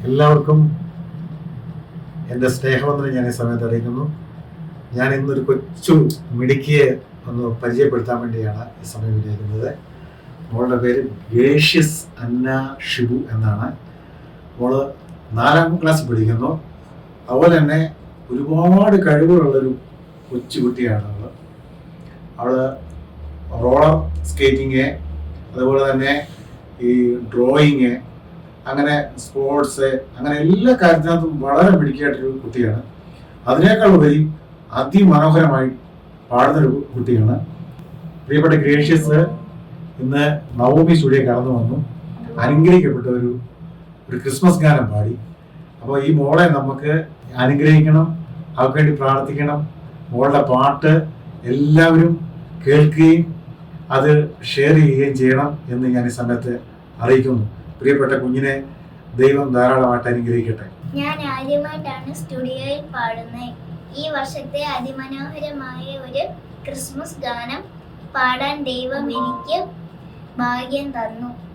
എല്ലാവർക്കും എൻ്റെ സ്നേഹവന്ദനം ഞാൻ ഈ സമയത്ത് അറിയിക്കുന്നു. ഞാൻ ഇന്നൊരു കൊച്ചു മിടുക്കിയെ ഒന്ന് പരിചയപ്പെടുത്താൻ വേണ്ടിയാണ് ഈ സമയം വിനിയോഗിക്കുന്നത്. മോളുടെ പേര് ഗ്രേഷ്യസ് അന്ന ഷിബു എന്നാണ്. മോള് 4ാം ക്ലാസ്സിൽ പഠിക്കുന്നു. അതുപോലെ തന്നെ ഒരുപാട് കഴിവുകളുള്ളൊരു കൊച്ചുകുട്ടിയാണ് അവള് റോളർ സ്കേറ്റിങ്, അതുപോലെ തന്നെ ഈ ഡ്രോയിങ്, അങ്ങനെ സ്പോർട്സ്, അങ്ങനെ എല്ലാ കാര്യത്തിനകത്തും വളരെ മിടുക്കിയായിട്ടൊരു കുട്ടിയാണ്. അതിനേക്കാൾ ഉപരി അതിമനോഹരമായി പാടുന്നൊരു കുട്ടിയാണ്. പ്രിയപ്പെട്ട ഗ്രേഷ്യസ് ഇന്ന് നവോമി സ്റ്റുഡിയോ കടന്നു വന്നു അനുഗ്രഹിക്കപ്പെട്ട ഒരു ക്രിസ്മസ് ഗാനം പാടി. അപ്പോൾ ഈ മോളെ നമുക്ക് അനുഗ്രഹിക്കണം, അവർക്ക് വേണ്ടി പ്രാർത്ഥിക്കണം. മോളുടെ പാട്ട് എല്ലാവരും കേൾക്കുകയും അത് ഷെയർ ചെയ്യുകയും ചെയ്യണം എന്ന് ഞാൻ ഈ സമയത്ത് അറിയിക്കുന്നു. പ്രിയപ്പെട്ട കുഞ്ഞിനെ ദൈവം ധാരാളമായിട്ട് അനുഗ്രഹിക്കട്ടെ. ഞാൻ ആദ്യമായിട്ടാണ് സ്റ്റുഡിയോയിൽ പാടുന്നത്. ഈ വർഷത്തെ അതിമനോഹരമായ ഒരു ക്രിസ്മസ് ഗാനം പാടാൻ ദൈവം എനിക്ക് ഭാഗ്യം തന്നു.